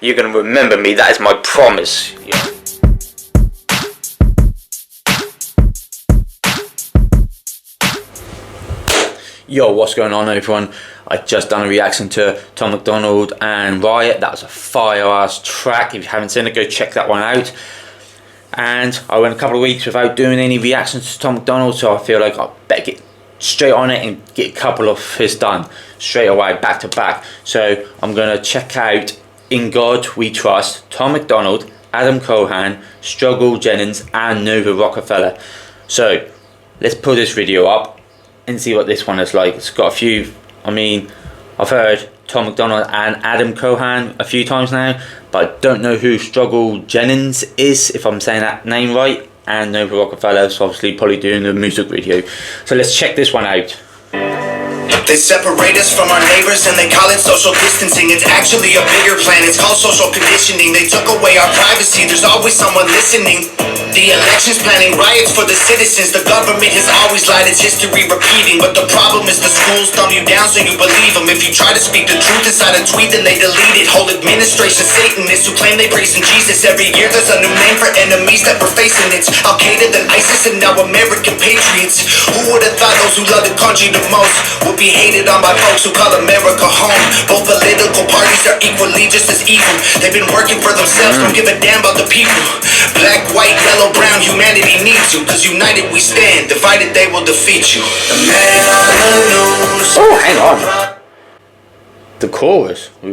you're going to remember me. That is my promise. Yeah. Yo, what's going on, everyone? I just done a reaction to Tom MacDonald and Riot. That was a fire ass track. If you haven't seen it, go check that one out. And I went a couple of weeks without doing any reactions to Tom MacDonald, so I feel like I better get straight on it and get a couple of his done straight away, back to back. So I'm gonna check out In God We Trust, Tom MacDonald, Adam Cohen, Struggle Jennings and Nova Rockefeller. So let's pull this video up and see what this one is like. It's got a few, I mean, I've heard Tom MacDonald and Adam Cohen a few times now, but I don't know who Struggle Jennings is, if I'm saying that name right, and Nova Rockefeller is obviously probably doing the music video. So let's check this one out. They separate us from our neighbors and they call it social distancing. It's actually a bigger plan, it's called social conditioning. They took away our privacy, there's always someone listening. The election's planning riots for the citizens. The government has always lied, it's history repeating. But the problem is the schools dumb you down so you believe them. If you try to speak the truth inside a tweet, then they delete it. Whole administration Satanists who claim they praising Jesus. Every year there's a new name for enemies that we're facing. It's Al-Qaeda, then ISIS, and now American patriots. Who would have thought those who love the country the most would be hated on by folks who call America home? Both political parties are equally just as evil. They've been working for themselves, don't give a damn about the people. Black, white, yellow, brown, humanity needs you. Cause united we stand, divided they will defeat you. The man on the news. Oh, hang on. The chorus, we're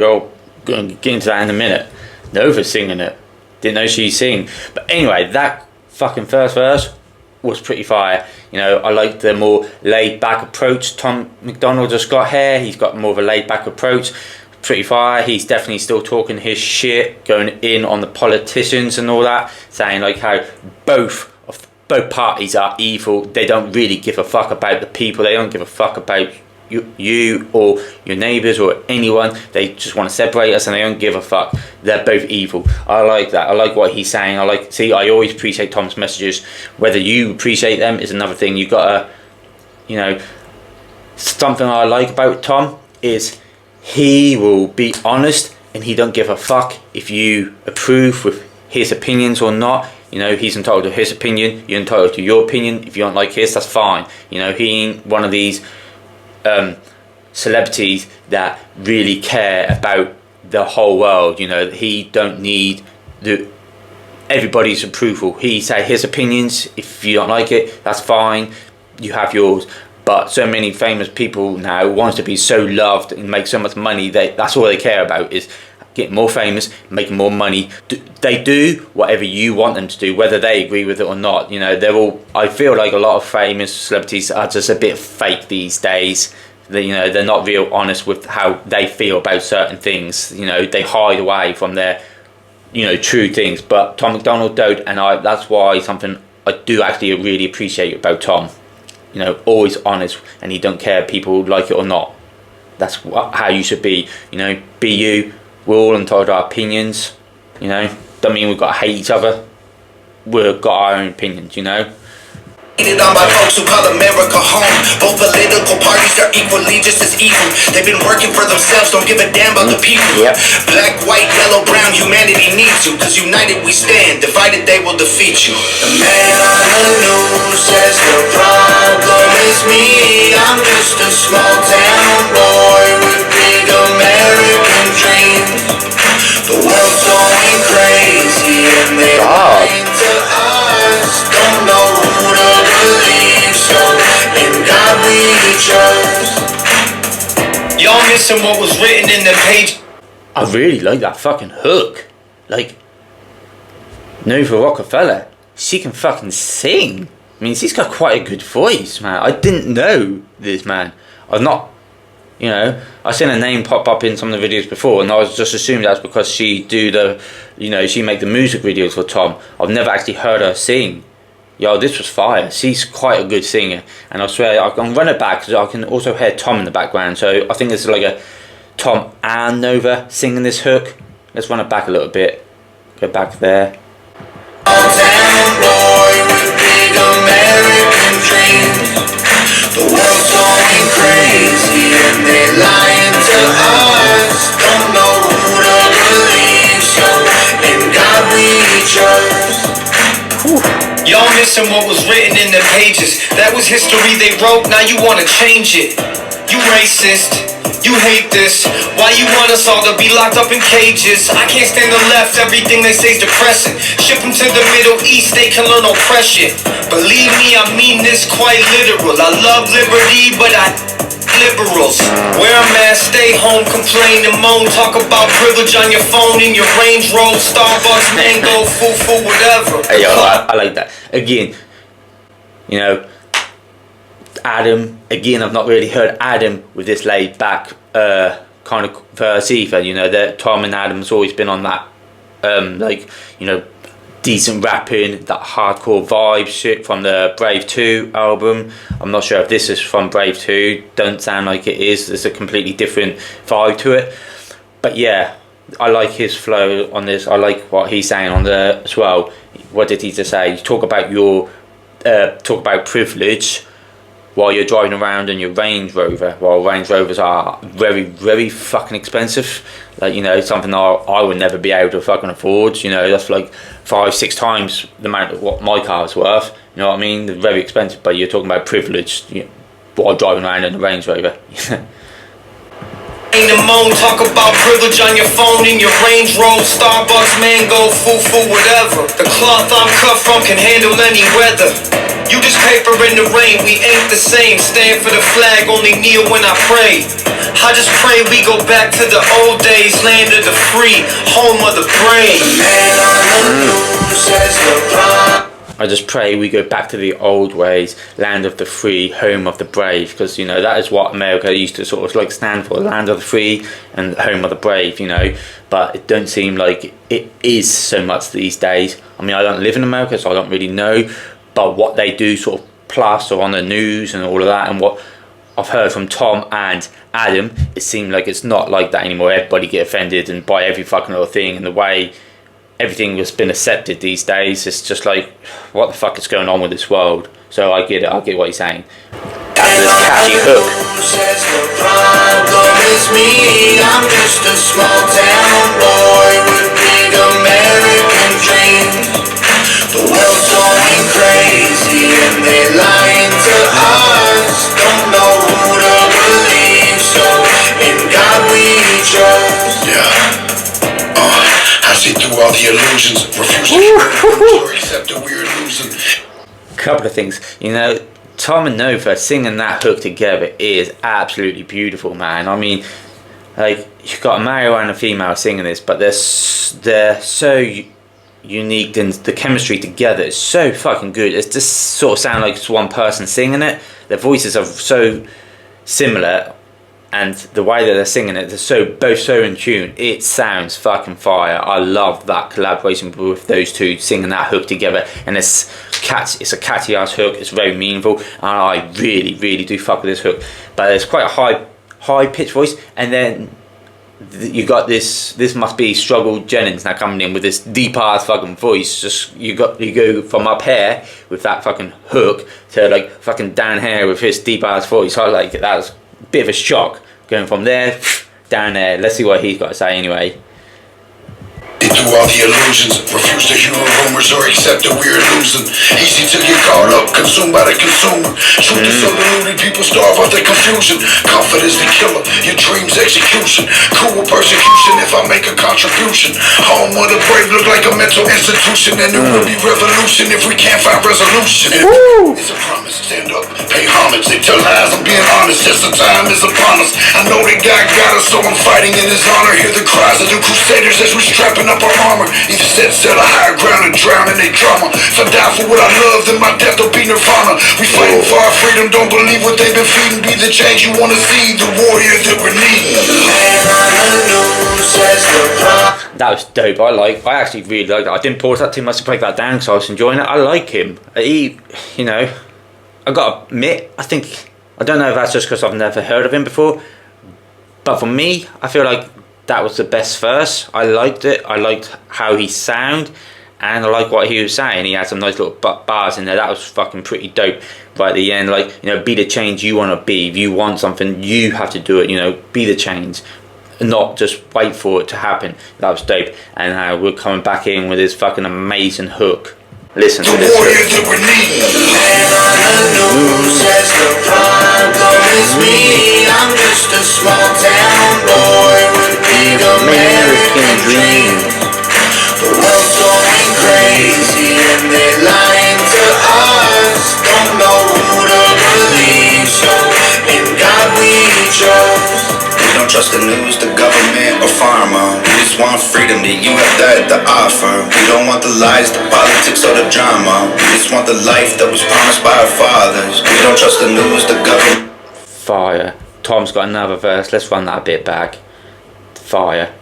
going to get into that in a minute. Nova's singing it. Didn't know she'd sing. But anyway, that fucking first verse was pretty fire. You know, I like the more laid back approach Tom MacDonald just got here. He's got more of a laid back approach. Pretty fire. He's definitely still talking his shit, going in on the politicians and all that, saying like how both parties are evil. They don't really give a fuck about the people. They don't give a fuck about you or your neighbours or anyone. They just want to separate us and they don't give a fuck. They're both evil. I like that. I like what he's saying. I always appreciate Tom's messages. Whether you appreciate them is another thing. You gotta, you know, something I like about Tom is he will be honest and he don't give a fuck if you approve with his opinions or not. You know, he's entitled to his opinion, you're entitled to your opinion. If you don't like his, that's fine. You know, he ain't one of these celebrities that really care about the whole world. You know, he don't need everybody's approval. He say his opinions. If you don't like it, that's fine, you have yours. But so many famous people now want to be so loved and make so much money, that's all they care about is getting more famous, making more money. They do whatever you want them to do, whether they agree with it or not. You know, they're all, I feel like a lot of famous celebrities are just a bit fake these days. You know, they're not real honest with how they feel about certain things. You know, they hide away from their, you know, true things. But Tom MacDonald don't, and that's why something I do actually really appreciate about Tom. You know, always honest, and he don't care if people like it or not. That's how you should be. You know, be you. We're all entitled to our opinions. You know, don't mean we've got to hate each other. We've got our own opinions. You know. On by folks who call America home. Both political parties are equally just as evil. They've been working for themselves, don't give a damn about the people. Black, white, yellow, brown, humanity needs you. Cause united we stand, divided they will defeat you. The man on the news says the problem is me. I'm just a small town boy with big American dreams. The world's going crazy and they're lying to us. Don't know who to believe, so in God we trust. Y'all missing what was written in the page. I really like that fucking hook. Like, Nova Rockefeller, she can fucking sing. I mean, she's got quite a good voice, man. I didn't know this, man. I've not, you know, I've seen her name pop up in some of the videos before, and I was just assuming that's because she do the, you know, she make the music videos for Tom. I've never actually heard her sing. Yo, this was fire. She's quite a good singer, and I swear I can run it back because I can also hear Tom in the background. So I think this is like a Tom and Nova singing this hook. Let's run it back a little bit. Go back there. The world's going crazy and they're lying to us. Don't know who to believe, Y'all missing what was written in the pages. That was history they wrote, now you wanna change it. You racist, you hate this. Why you want us all to be locked up in cages? I can't stand the left, everything they say's depressing. Ship them to the Middle East, they can learn oppression. Believe me, I mean this quite literal. I love liberty, but I liberals. Wear a mask, stay home, complain and moan. Talk about privilege on your phone in your Range Rover, Starbucks, mango, foo, whatever. Hey, yo, I like that. Again, you know, Adam, again, I've not really heard Adam with this laid back kind of verse either. You know, that Tom and Adam's always been on that, like, you know, decent rapping, that hardcore vibe shit from the Brave 2 album. I'm not sure if this is from Brave 2, don't sound like it is. There's a completely different vibe to it. But yeah, I like his flow on this. I like what he's saying on there as well. What did he just say? You talk about your talk about privilege while you're driving around in your Range Rover. While Range Rovers are very, very fucking expensive. Like, you know, something I would never be able to fucking afford. You know, that's like 5-6 times the amount of what my car is worth. You know what I mean? They're very expensive, but you're talking about privilege, you know, while driving around in a Range Rover. Ain't a moan, talk about privilege on your phone in your Range Rover, Starbucks, mango, foo, whatever. The cloth I'm cut from can handle any weather. You just paper in the rain, we ain't the same. Stand for the flag, only kneel when I pray. I just pray we go back to the old days, land of the free, home of the brave. Man on the news says LeBron. I just pray we go back to the old ways, land of the free, home of the brave, because, you know, that is what America used to sort of like stand for, land of the free and home of the brave, you know. But it don't seem like it is so much these days. I mean, I don't live in America, so I don't really know, but what they do sort of plaster on the news and all of that, and what I've heard from Tom and Adam, it seemed like it's not like that anymore. Everybody get offended and buy every fucking little thing, and the way everything has been accepted these days, it's just like, what the fuck is going on with this world? So I get it, I get what he's saying. That's this catchy hook. I'm just a small town boy with big American dreams. The world's going crazy and they lying to us. Don't know who to believe, so in God we trust. Yeah. I see through all the illusions, refuse to accept that we're losing. Couple of things, you know, Tom and Nova singing that hook together is absolutely beautiful, man. I mean, like, you've got a male and a female singing this, but they're so unique, and the chemistry together is so fucking good. It just sort of sounds like it's one person singing it. Their voices are so similar, and the way that they're singing it, they're both so in tune. It sounds fucking fire. I love that collaboration with those two singing that hook together, and it's a catchy ass hook. It's very meaningful, and I really, really do fuck with this hook. But it's quite a high pitched voice, and then you got this must be Struggle Jennings now coming in with this deep ass fucking voice. Just you go from up here with that fucking hook to like fucking down here with his deep ass voice. I like it. That was a bit of a shock going from there down there. Let's see what he's got to say anyway. Through all the illusions, refuse to hear rumors or accept that we're losing. Easy to get caught up, consumed by the consumer. Truth is so diluted, people starve out their confusion. Comfort is the killer, your dreams execution. Cruel persecution if I make a contribution. Home of the brave look like a mental institution, and it will be revolution if we can't find resolution. It's a promise, stand up, pay homage. They tell lies, I'm being honest, just the time is upon us. I know that God got us, so I'm fighting in his honor. Hear the cries of the crusaders as we're strapping up our armor. Either set a higher ground and drown in their drama. If I die for what I love, then my death will be nirvana. We fighting for our freedom, don't believe what they've been feeding. Be the change you wanna see, the warrior that we're needing. That was dope. I actually really liked it. I didn't pause that too much to break that down because I was enjoying it. I like him. He, you know, I gotta admit, I don't know if that's just because I've never heard of him before, but for me, I feel like that was the best verse. I liked it. I liked how he sound, and I like what he was saying. He had some nice little bars in there. That was fucking pretty dope. Right at the end, like, you know, be the change you want to be. If you want something, you have to do it. You know, be the change, not just wait for it to happen. That was dope. And we're coming back in with this fucking amazing hook. Listen to The this. warrior that we need. The man on the news says the problem is me. I'm just a small town boy with big American dreams. The world's going crazy and they're lying to us. Don't know who to believe, so in God we trust. We don't trust the news, the government, or pharma. We just want freedom, that you have that to offer. We don't want the lies, the politics, or the drama. We just want the life that was promised by our fathers. We don't trust the news, the government. Fire. Tom's got another verse. Let's run that a bit back. Fire.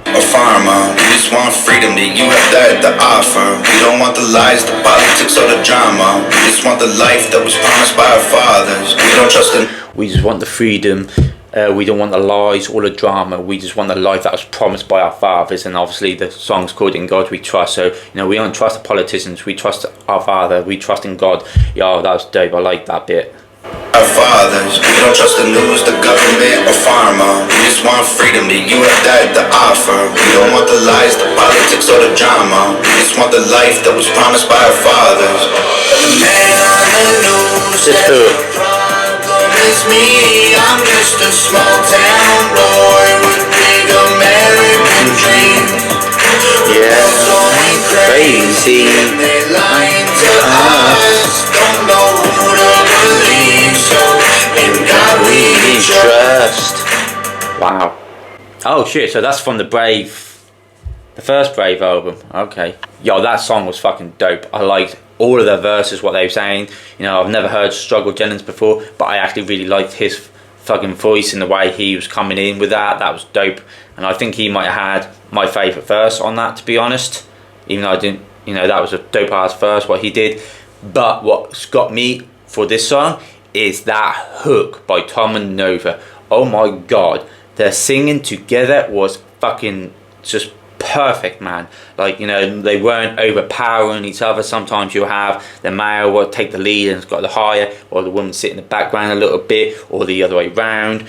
Or pharma. We just want freedom, that you have that to offer. We don't want the lies, the politics, or the drama. We just want the life that was promised by our fathers. We don't trust the... We just want the freedom. We don't want the lies or the drama. We just want the life that was promised by our fathers. And obviously the song's called In God We Trust. So, you know, we don't trust the politicians. We trust our Father. We trust in God. Yo, that was dope. I like that bit. Our fathers. We don't trust the news, the government, or pharma. We just want freedom, that you have that to offer. We don't want the lies, the politics, or the drama. We just want the life that was promised by our fathers. The man on the news This says hook. the problem is me. I'm just a small town boy with big American dreams. Yeah. Going Crazy. and they're lying to us. Don't know who to believe, so in God we trust. Wow. Oh shit, so that's from the first Brave album. Okay. Yo, that song was fucking dope. I liked all of their verses, what they were saying. You know, I've never heard Struggle Jennings before, but I actually really liked his fucking voice and the way he was coming in with that. That was dope. And I think he might have had my favourite verse on that, to be honest. Even though I didn't, you know, that was a dope ass verse, what he did. But what's got me for this song is that hook by Tom and Nova. Oh my god, their singing together was fucking just perfect, man. Like, you know, they weren't overpowering each other. Sometimes you'll have the male will take the lead and it's got the higher, or the woman sit in the background a little bit, or the other way round.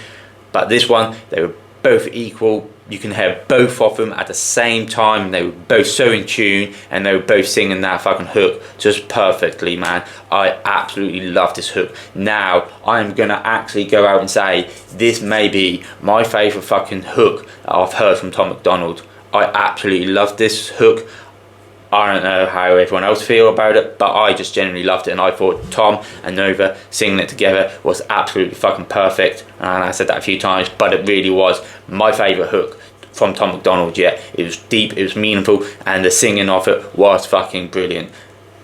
But this one, they were both equal. You can hear both of them at the same time. They were both so in tune, and they were both singing that fucking hook just perfectly, man. I absolutely love this hook. Now, I'm gonna actually go out and say this may be my favourite fucking hook that I've heard from Tom MacDonald. I absolutely love this hook. I don't know how everyone else feel about it, but I just genuinely loved it, and I thought Tom and Nova singing it together was absolutely fucking perfect. And I said that a few times, but it really was my favourite hook from Tom MacDonald yet. It was deep, it was meaningful, and the singing of it was fucking brilliant.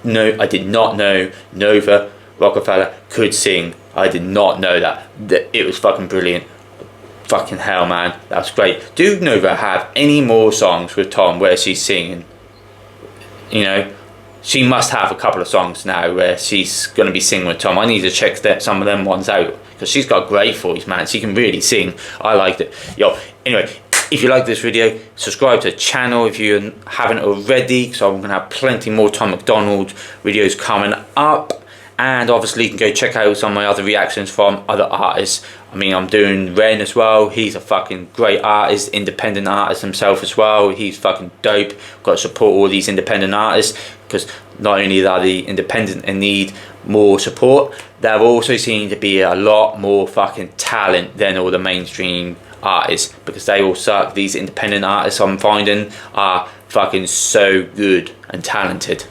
No, I did not know Nova Rockefeller could sing. I did not know that. It was fucking brilliant. Fucking hell, man, that's great. Do Nova have any more songs with Tom where she's singing? You know, she must have a couple of songs now where she's going to be singing with Tom. I need to check some of them ones out, because she's got a great voice, man. She can really sing. I liked it. Yo, anyway, if you like this video, subscribe to the channel if you haven't already, so I'm going to have plenty more Tom MacDonald videos coming up. And obviously you can go check out some of my other reactions from other artists. I mean, I'm doing Ren as well. He's a fucking great artist, independent artist himself as well. He's fucking dope. Got to support all these independent artists, because not only are they independent and need more support, there also seem to be a lot more fucking talent than all the mainstream artists, because they all suck. These independent artists I'm finding are fucking so good and talented.